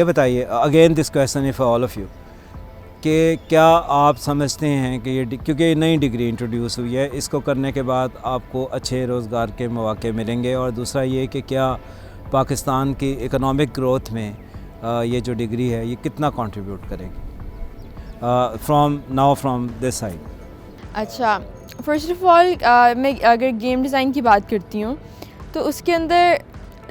ये बताइए, again this question is for all of you, कि क्या आप समझते हैं कि ये क्योंकि नई डिग्री इंट्रोड्यूस हुई है, इसको करने के बाद आपको अच्छे रोज़गार के मौके मिलेंगे, और दूसरा ये कि क्या पाकिस्तान की इकोनॉमिक ग्रोथ में ये जो डिग्री है ये कितना कंट्रीब्यूट करेगी फ्रॉम दिस साइड? अच्छा, फ़र्स्ट ऑफ़ ऑल मैं अगर गेम डिज़ाइन की बात करती हूँ तो उसके अंदर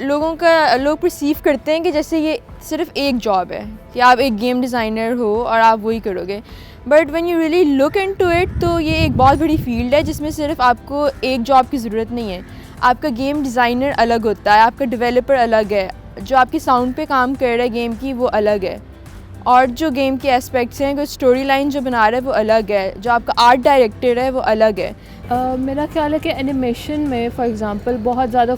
लोग परसीव करते हैं कि जैसे ये सिर्फ एक जॉब है कि आप एक गेम डिज़ाइनर हो और आप वही करोगे, but when you really look into it तो ये एक बहुत बड़ी फील्ड है जिसमें सिर्फ आपको एक जॉब की ज़रूरत नहीं है। आपका गेम डिज़ाइनर अलग होता है, आपका डेवलपर अलग है, जो आपकी साउंड पे काम कर रहा है गेम की वो अलग है, और जो गेम के एस्पेक्ट्स हैं, कुछ स्टोरी लाइन जो बना रहा है वो अलग है, जो आपका आर्ट डायरेक्टर है वो अलग है। मेरा ख्याल है कि एनिमेशन में फॉर एग्ज़ाम्पल बहुत ज़्यादा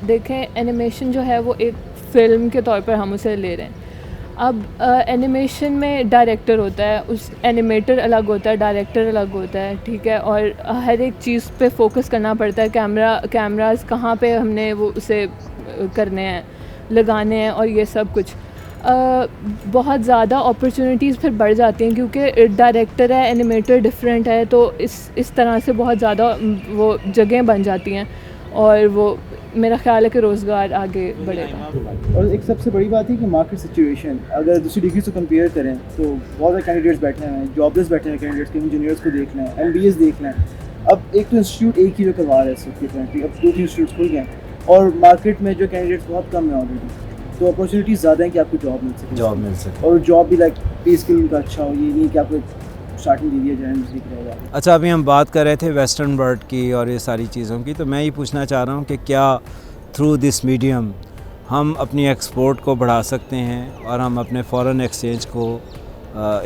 देखें, एनिमेशन जो है वो एक फ़िल्म के तौर पर हम उसे ले रहे हैं। अब एनिमेशन में डायरेक्टर होता है, उस एनिमेटर अलग होता है, डायरेक्टर अलग होता है, ठीक है, और हर एक चीज़ पे फोकस करना पड़ता है, कैमरास कहाँ पे हमने वो उसे करने हैं, लगाने हैं, और ये सब कुछ बहुत ज़्यादा अपॉर्चुनिटीज़ फिर बढ़ जाती हैं क्योंकि डायरेक्टर है, एनिमेटर डिफरेंट है, तो इस तरह से बहुत ज़्यादा वो जगहें बन जाती हैं, और वो मेरा ख्याल है कि रोज़गार आगे बढ़ेगा। और एक सबसे बड़ी बात है कि मार्केट सिचुएशन, अगर दूसरी डिग्री से कंपेयर करें तो बहुत सारे कैंडिडेट्स बैठे हैं, जॉबलेस बैठे हैं कैंडिडेट्स के, इंजीनियर्स को देख लें, MBAs देख लें। अब एक तो इंस्टीट्यूट एक ही जो करवा रहा है सबके करंटली, अब 2-3 इंस्टीट्यूट खुल गए और मार्केट में जो कैंडिडेट्स बहुत कम है ऑलरेडी, तो अपॉर्चुनिटीज़ ज़्यादा हैं कि आपको जॉब मिल सके, और जॉब भी लाइक पे स्किल का अच्छा हो, ये नहीं कि आपको स्टार्टिंग दे दिया जाए सीख रहेगा। अच्छा, अभी हम बात कर रहे थे वेस्टर्न वर्ल्ड की और ये सारी चीज़ों की, तो मैं ये पूछना चाह रहा हूँ कि क्या थ्रू दिस मीडियम हम अपनी एक्सपोर्ट को बढ़ा सकते हैं और हम अपने फॉरेन एक्सचेंज को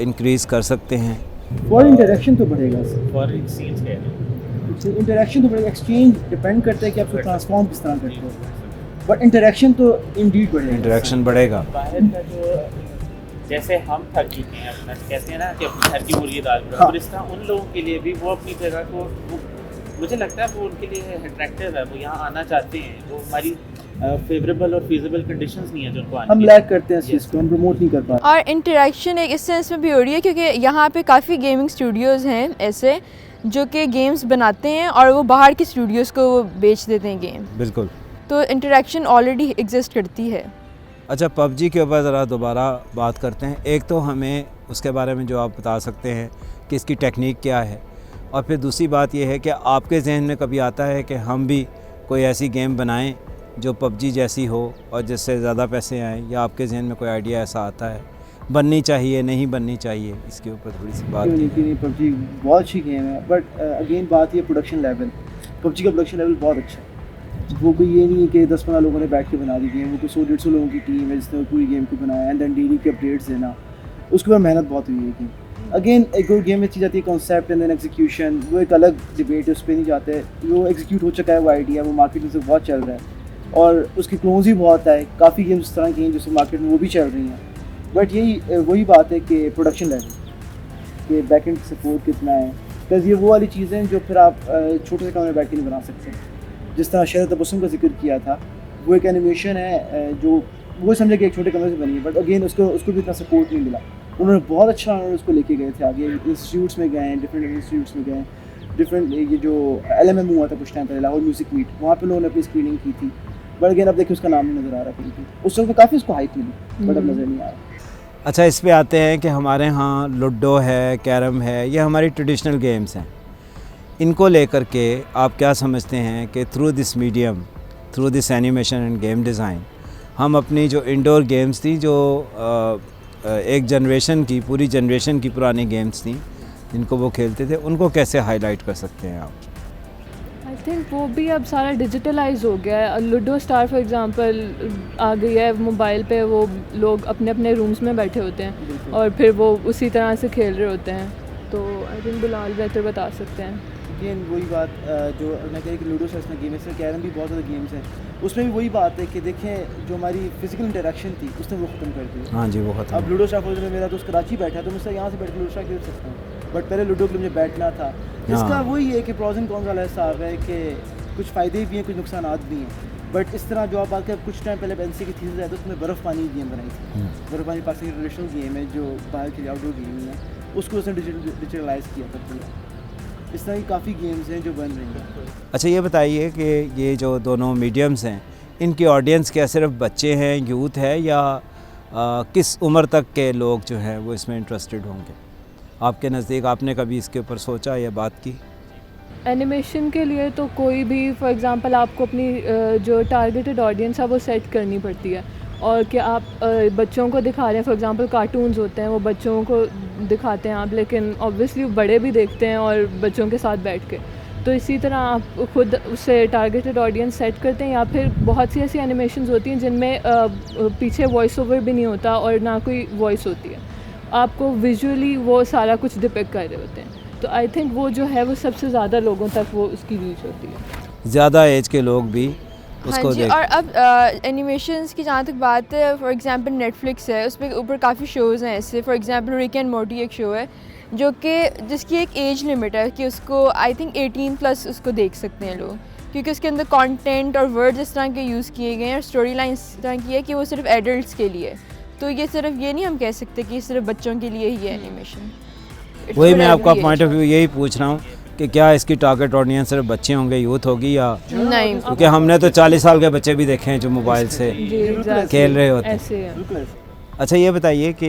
इंक्रीज़ कर सकते हैं? फॉरेन इंटरेक्शन तो बढ़ेगा, फॉरेन एक्सचेंज कह रहे हैं, इंटरेक्शन तो बढ़ेगा, एक्सचेंज डिपेंड करता है कि आप उसको ट्रांसफॉर्म किस तरह करते हो, बट इंटरेक्शन तो इंडीड बढ़ेगा। इंटरेक्शन बढ़ेगा। बाहर का जो जैसे हम थक चुके हैं अपना, कहते हैं ना कि अपनी घर की मुर्गी दाल पर, हाँ। और इस तरह उन लोगों के लिए भी वो अपनी जगह को मुझे लगता है वो उनके लिए अट्रैक्टिव है, वो यहाँ आना चाहते हैं, वो हमारी फेवरेबल और फीजिबल कंडीशंस नहीं है जो उनको आने हम की। लैक करते हैं इस चीज़ को, हम प्रमोट नहीं कर पा रहे। और इंटरेक्शन एक इस सेंस में भी हो रही है क्योंकि यहाँ पे काफ़ी गेमिंग स्टूडियोज़ हैं ऐसे जो कि गेम्स बनाते हैं और वो बाहर के स्टूडियोज़ को वो बेच देते हैं गेम, बिल्कुल। तो इंटरेक्शन ऑलरेडी एग्जिस्ट करती है। अच्छा, PUBG के ऊपर ज़रा दोबारा बात करते हैं। एक तो हमें उसके बारे में जो आप बता सकते हैं कि इसकी टेक्निक क्या है, और फिर दूसरी बात यह है कि आपके जहन में कभी आता है कि हम भी कोई ऐसी गेम बनाएं जो PUBG जैसी हो और जिससे ज़्यादा पैसे आएँ, या आपके जहन में कोई आइडिया ऐसा आता है, बननी चाहिए नहीं बननी चाहिए, इसके ऊपर थोड़ी सी बात नहीं, PUBG बहुत अच्छी गेम है, बट अगेन बात ये प्रोडक्शन लेवल, PUBG का प्रोडक्शन लेवल बहुत अच्छा है। वो भी ये नहीं है कि 10-15 लोगों ने बैठ के बना दी गेम, वो तो 100-150 लोगों की टीम है जिसने पूरी गेम को बनाया, एंड देन डेली के अपडेट्स देना, उसके ऊपर मेहनत बहुत हुई है कि अगेन एक और गेम में चीज़ आती है कॉन्सेप्ट एंड देन एग्जीक्यूशन, वो एक अलग डिबेट है, उस पर नहीं जाते। वो एग्जीक्यूट हो चुका है, वो आइडिया वो मार्केट में से बहुत चल रहा है, और उसकी क्लोन्स भी बहुत है, काफ़ी गेम्स इस तरह की हैं जो मार्केट में वो भी चल रही हैं, बट यही वही बात है कि प्रोडक्शन लेवल के बैक एंड सपोर्ट कितना है, बिकॉज ये वो वाली चीज़ें हैं जो फिर आप छोटे से काम में बैठ के नहीं बना सकते। जिस तरह शरद तबस्सुम का जिक्र किया था, वो एक एनिमेशन है जो वो समझे कि एक छोटे कमरे से बनी है, बट अगेन उसको भी इतना सपोर्ट नहीं मिला। उन्होंने बहुत अच्छा उसको लेके गए थे आगे, इंस्टीट्यूट्स में गए, डिफरेंट इंस्टीट्यूट्स में गए, डिफरेंट ये जो LMM हुआ था कुछ टाइम पहले, लाहौर म्यूज़िक मीट, वहाँ पे उन्होंने अपनी स्क्रीनिंग की थी, बट अगेन अब देखिए उसका नाम नहीं नज़र आ रहा कहीं। उस वक्त काफ़ी उसको हाइप मिली, बट अब नज़र नहीं आ रहा। अच्छा, इस पे आते हैं कि हमारे यहाँ लूडो है, कैरम है, ये हमारी ट्रेडिशनल गेम्स हैं। इनको लेकर के आप क्या समझते हैं कि through this medium, through this animation end game design, हम अपनी जो इंडोर गेम्स थी, जो एक जनरेशन की, पूरी जनरेशन की पुरानी गेम्स थी जिनको वो खेलते थे, उनको कैसे हाईलाइट कर सकते हैं आप? आई थिंक वो भी अब सारा डिजिटलाइज हो गया है। लूडो स्टार फॉर एग्जांपल आ गई है मोबाइल पे, वो लोग अपने अपने रूम्स में बैठे होते हैं और फिर वो उसी तरह से खेल रहे होते हैं, तो आई थिंक बिलाल बेहतर बता सकते हैं। अगेन वही बात जो मैं कह रही कि लूडो से गेम है, इसमें कैरम भी बहुत ज़्यादा गेम्स हैं, उसमें भी वही बात है कि देखें जो हमारी फिजिकल इंटरेक्शन थी उसने वो ख़त्म कर दी। हाँ जी, वो ख़त्म। अब लूडो स्टार में मेरा दोस्त कराची बैठा, तो मुझसे यहाँ से बैठ के लूडो स्टार खेल सकता हूँ, बट पहले लूडो के लिए मुझे बैठना था। इसका वही है कि प्रॉज एंड कॉन्स वाला हिसाब है कि कुछ फ़ायदे भी हैं, कुछ नुकसान भी हैं। बट इस तरह जो आप बात करें, कुछ टाइम पहले एनसी की थीसिस आया था, उसमें बर्फ़ पानी की गेम बनाई थी। बर्फ़ पानी पाकिस्तान की ट्रेडिशनल गेम है जो बाहर की आउटडोर गेम है, उसको उसने डिजिटलाइज किया था पूरा। इस तरह की काफ़ी गेम्स हैं जो बन रही हैं। अच्छा ये बताइए कि ये जो दोनों मीडियम्स हैं, इनकी ऑडियंस क्या सिर्फ बच्चे हैं, यूथ है, या किस उम्र तक के लोग जो हैं वो इसमें इंटरेस्टेड होंगे आपके नज़दीक? आपने कभी इसके ऊपर सोचा या बात की? एनिमेशन के लिए तो कोई भी फॉर एग्जांपल आपको अपनी जो टारगेटेड ऑडियंस है वो सेट करनी पड़ती है, और कि आप बच्चों को दिखा रहे हैं, फॉर एग्जांपल कार्टून्स होते हैं वो बच्चों को दिखाते हैं आप, लेकिन ऑब्वियसली बड़े भी देखते हैं और बच्चों के साथ बैठ के, तो इसी तरह आप खुद उससे टारगेटेड ऑडियंस सेट करते हैं। या फिर बहुत सी ऐसी एनिमेशंस होती हैं जिनमें पीछे वॉइस ओवर भी नहीं होता और ना कोई वॉइस होती है, आपको विजुअली वो सारा कुछ डिपिक्ट कर रहे होते हैं, तो आई थिंक वो जो है वो सबसे ज़्यादा लोगों तक वो उसकी रीच होती है। ज़्यादा एज के लोग भी उसको हाँ जी। देख। और अब एनिमेशंस की जहाँ तक बात है, फॉर एग्जांपल नेटफ्लिक्स है, उस पर ऊपर काफ़ी शोज़ हैं ऐसे। For example Rick and Morte एक शो है जो कि जिसकी एक एज लिमिट है कि उसको आई थिंक 18+ उसको देख सकते हैं लोग, क्योंकि उसके अंदर कंटेंट और वर्ड्स इस तरह के यूज़ किए गए हैं और स्टोरी लाइन इस तरह की है कि वो सिर्फ एडल्ट्स के लिए। तो ये सिर्फ ये नहीं हम कह सकते कि सिर्फ बच्चों के लिए ही है एनिमेशन। वही मैं आपका पॉइंट ऑफ व्यू यही पूछ रहा हूँ कि क्या इसकी टारगेट ऑडियंस सिर्फ बच्चे होंगे, यूथ होगी, या नहीं, क्योंकि हमने तो 40 साल के बच्चे भी देखे हैं जो मोबाइल से खेल रहे होते हैं। ऐसे है। बिल्कुल। अच्छा ये बताइए कि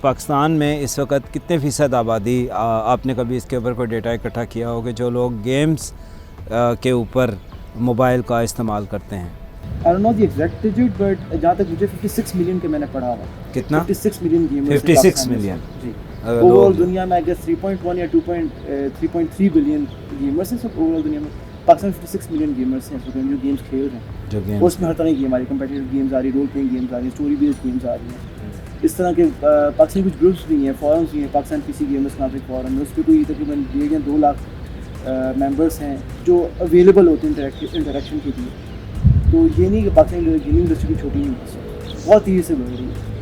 पाकिस्तान में इस वक्त कितने फ़ीसद आबादी, आपने कभी इसके ऊपर कोई डेटा इकट्ठा किया हो कि जो लोग गेम्स के ऊपर मोबाइल का इस्तेमाल करते हैं? I don't know the exact digit, but जहाँ तक मुझे 56 मिलियन के मैंने पढ़ा हुआ। कितना? 56 मिलियन गेमर्स। 56 मिलियन जी। अगर ओवरऑल लोग- दुनिया में आई गेस 3.1 या 3.3 बिलियन गेमर्स हैं सब ओवरऑल दुनिया में। पाकिस्तान में 56 मिलियन गेमर्स हैं जो गेम्स खेल रहे हैं। जो गेम उसमें हर तरह की गेम आ रही है, कम्पिटिटिव गेम्स आ रही है, रोल प्लेइंग गेम्स आ रही है, स्टोरी बेस्ड गेम्स आ रही हैं। इस तरह के पाकिस्तान कुछ ग्रुप्स भी हैं, फॉरम्स भी हैं, पाकिस्तान पीसी गेमर्स नाम के फॉरम है, उस पर कोई तकरीबन 1.5 या 2 लाख मेंबर्स हैं जो अवेलेबल होते हैं इंटरेक्शन के लिए। तो ये नहीं कि पाकिस्तान गेमिंग इंडस्ट्री की छोटी नहीं, बहुत तेज़ी से बढ़ रही है।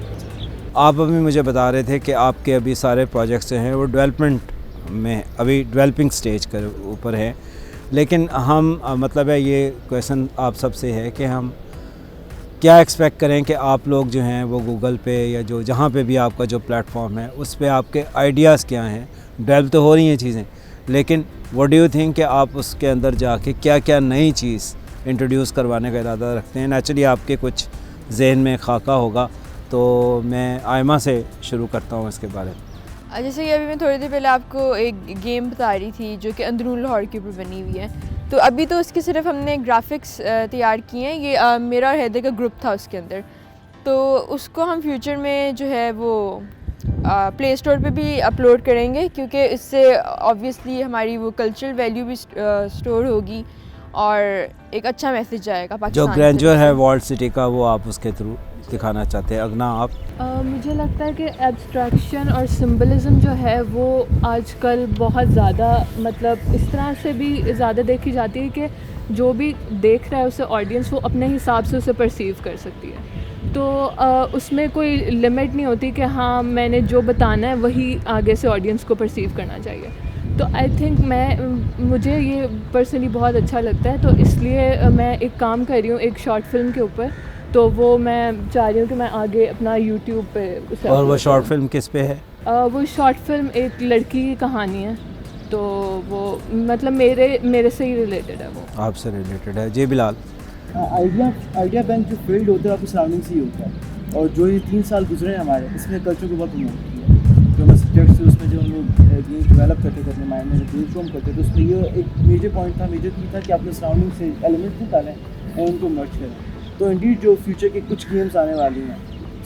आप अभी मुझे बता रहे थे कि आपके अभी सारे प्रोजेक्ट्स जो हैं वो डेवलपमेंट में, अभी डेवलपिंग स्टेज के ऊपर है, लेकिन हम मतलब है ये क्वेश्चन आप सबसे है कि हम क्या एक्सपेक्ट करें कि आप लोग जो हैं वो गूगल पे या जो जहाँ पे भी आपका जो प्लेटफॉर्म है उस पे आपके आइडियाज़ क्या हैं? डेवलप तो हो रही हैं चीज़ें, लेकिन व्हाट डू यू थिंक कि आप उसके अंदर जाके क्या क्या नई चीज़ इंट्रोड्यूस करवाने का इरादा रखते हैं? नेचुरली आपके कुछ जहन में खाका होगा, तो मैं आयमा से शुरू करता हूँ इसके बारे में। जैसे कि अभी मैं थोड़ी देर पहले आपको एक गेम बता रही थी जो कि अंदरून लाहौर के ऊपर बनी हुई है, तो अभी तो उसके सिर्फ हमने ग्राफिक्स तैयार किए हैं। ये मेरा और हैदर का ग्रुप था उसके अंदर, तो उसको हम फ्यूचर में जो है वो प्ले स्टोर पे भी अपलोड करेंगे, क्योंकि इससे ऑब्वियसली हमारी वो कल्चरल वैल्यू भी स्टोर होगी और एक अच्छा मैसेज जाएगा जो पाकिस्तान से। ग्रैंडर है वर्ल्ड सिटी का वो आप उसके थ्रू दिखाना चाहते हैं? अगना आप? मुझे लगता है कि एब्स्ट्रैक्शन और सिंबलिज़म जो है वो आजकल बहुत ज़्यादा मतलब इस तरह से भी ज़्यादा देखी जाती है कि जो भी देख रहा है उसे ऑडियंस वो अपने हिसाब से उसे परसीव कर सकती है, तो उसमें कोई लिमिट नहीं होती कि हाँ मैंने जो बताना है वही आगे से ऑडियंस को परसीव करना चाहिए। तो आई थिंक मुझे ये पर्सनली बहुत अच्छा लगता है, तो इसलिए मैं एक काम कर रही हूँ एक शॉर्ट फिल्म के ऊपर, तो वो मैं चाह रही हूँ कि मैं आगे अपना यूट्यूब पे उसे और वो upload शॉर्ट करूँ। फिल्म किस पे है? वो शॉर्ट फिल्म एक लड़की की कहानी है, तो वो मतलब मेरे से ही रिलेटेड है वो। आपसे रिलेटेड है? जी बिलाल? आइडिया बैंक जो फील्ड होता है आपकी सराउंडिंग से ही होता है, और जो ये 3 साल गुजरे हैं हमारे, इसमें कल्चर को बहुत प्रमोट किया। जो हमारे सब्जेक्ट्स थे उसमें जो हम लोग गेम्स डेवलप करते थे अपने माइंड में, ब्रेनस्टॉर्म करते थे, तो उसमें ये एक मेजर पॉइंट था, मेजर थी था कि अपने सराउंडिंग से एलिमेंट्स निकालें और उनको मर्ज करें। तो इंडीड जो फ्यूचर के कुछ गेम्स आने वाली हैं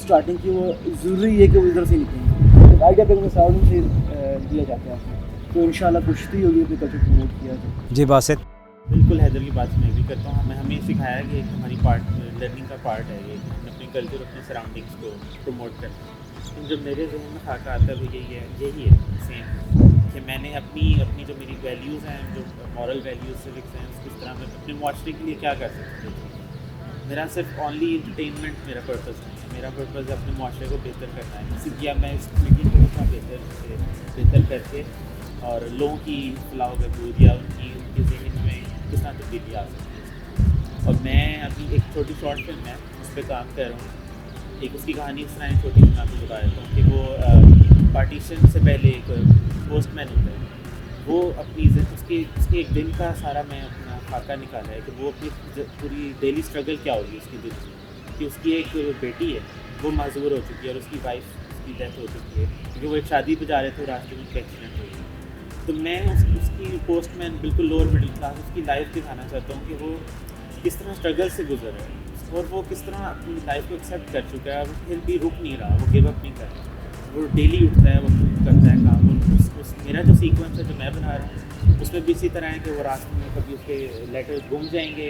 स्टार्टिंग की, वो ज़रूरी है कि वो इधर से निकलेंगे, तो आइडिया बैंक में सराउंडिंग से दिया जाता है, तो इंशाल्लाह कोशिश ही होगी अपने कल्चर प्रमोट किया जाए। जी बासित? बिल्कुल हैदर की बात मैं भी करता हूँ। हमें सिखाया कि एक हमारी लर्निंग का पार्ट है ये, कि हम अपने कल्चर अपने सराउंडिंग्स को प्रमोट करते हैं। तो जब मेरे जहन में खाका आता है वो यही है सेम, कि मैंने अपनी जो मेरी वैल्यूज़ हैं, जो मॉरल वैल्यूज़, सिविक सेंस, किस तरह मैं अपने मुआशरे के लिए क्या कर सकती हूँ। मेरा सिर्फ ओनली इंटरटेनमेंट मेरा पर्पज़ नहीं है, मेरा पर्पज़ अपने मुआशरे को बेहतर करना है, किसी किया मैं इस कम्युनिटी को कितना बेहतर करके और लोगों की फलाह बहबूद या उनके जहन में किस तरह तब्दीली आ सकती है। और मैं अभी एक छोटी शॉर्ट फिल्म है उस पर काम कर रहा हूँ। एक उसकी कहानी इस तरह छोटी सी मैं आपको बता देता हूँ कि वो पार्टीशन से पहले एक पोस्टमैन होता है, वो अपनी उसके एक दिन का सारा मैं अपना खाका निकाला है कि वो अपनी पूरी डेली स्ट्रगल क्या होगी उसके दिन की, कि उसकी एक बेटी है वो माजूर हो चुकी है और उसकी वाइफ की डेथ हो चुकी है क्योंकि वो एक शादी पे जा रहे थे, रास्ते में उनका एक्सीडेंट हो गया। तो मैं उसकी पोस्टमैन बिल्कुल लोअर मिडिल क्लास उसकी लाइफ दिखाना चाहता हूँ कि वो किस तरह स्ट्रगल से गुजर रहा है और वो किस तरह अपनी लाइफ को एक्सेप्ट कर चुका है, वो फिर भी रुक नहीं रहा, वो गिव अप नहीं कर रहा, वो डेली उठता है, वो करता है काम। मेरा जो सीक्वेंस है जो मैं बना रहा हूँ उसमें भी इसी तरह है कि वो रास्ते में कभी उसके लेटर गुम जाएंगे,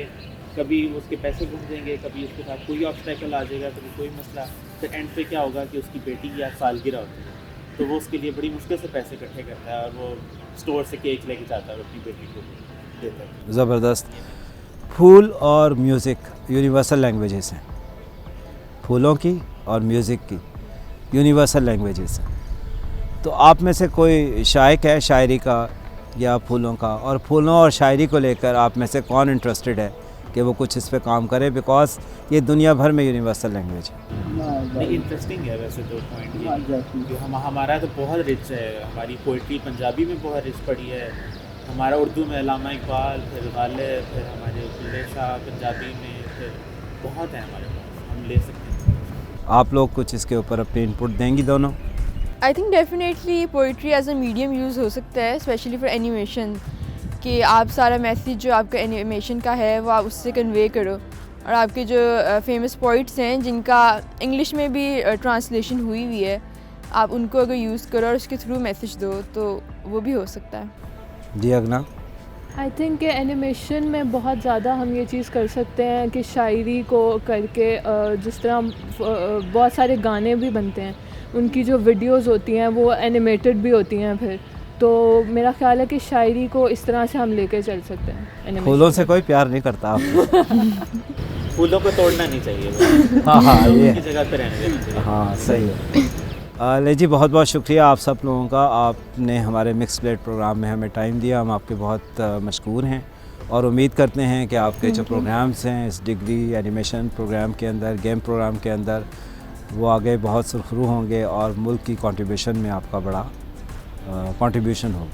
कभी उसके पैसे गुम जाएंगे, कभी उसके साथ कोई ऑब्स्टेकल आ जाएगा, कभी कोई मसला, फिर एंड पे क्या होगा कि उसकी बेटी की आज सालगिरह होती है तो वो उसके लिए बड़ी मुश्किल से पैसे इकट्ठे करता है और वो स्टोर से केक लेके जाता है और अपनी बेटी को देता है। ज़बरदस्त। फूल और म्यूज़िक यूनिवर्सल लैंग्वेजेस हैं, फूलों की और म्यूज़िक की यूनिवर्सल लैंग्वेजेस हैं। तो आप में से कोई शायक है शायरी का या फूलों का, और फूलों और शायरी को लेकर आप में से कौन इंटरेस्टेड है कि वो कुछ इस पे काम करे, बिकॉज ये दुनिया भर में यूनिवर्सल लैंग्वेज है। नहीं, इंटरेस्टिंग है वैसे तो पॉइंट ये कि हमारा तो बहुत रिच है, हमारी पोइट्री पंजाबी में बहुत रिच पड़ी है, हमारा उर्दू में अल्लामा इकबाल, फिर गालिब, फिर हमारे बुल्ले शाह पंजाबी में, फिर बहुत है हमारे पास, हम ले सकते हैं। आप लोग कुछ इसके ऊपर अपनी इनपुट देंगी दोनों? I think definitely poetry as a medium use हो सकता है, स्पेशली फॉर एनिमेशन, कि आप सारा मैसेज जो आपका एनिमेशन का है वो आप उससे कन्वे करो, और आपके जो फेमस पोइट्स हैं जिनका इंग्लिश में भी ट्रांसलेशन हुई हुई है, आप उनको अगर यूज़ करो और उसके थ्रू मैसेज दो तो वो भी हो सकता है। जी अगना? आई थिंक कि एनिमेशन में बहुत ज़्यादा हम ये चीज़ कर सकते हैं कि शायरी को करके जिस तरह बहुत सारे गाने भी बनते हैं, उनकी जो वीडियोस होती हैं वो एनिमेटेड भी होती हैं, फिर तो मेरा ख्याल है कि शायरी को इस तरह से हम लेके चल सकते हैं। फूलों से कोई प्यार नहीं करता आप? फूलों को तोड़ना नहीं चाहिए, हाँ ये की जगह पे रहने देना चाहिए। हाँ सही है। ले जी, बहुत बहुत शुक्रिया आप सब लोगों का, आपने हमारे मिक्स प्लेट प्रोग्राम में हमें टाइम दिया, हम आपके बहुत मशकूर हैं और उम्मीद करते हैं कि आपके जो प्रोग्राम्स हैं इस डिग्री एनिमेशन प्रोग्राम के अंदर, गेम प्रोग्राम के अंदर, वो आगे बहुत सुरखरू होंगे और मुल्क की कंट्रीब्यूशन में आपका बड़ा कंट्रीब्यूशन हो।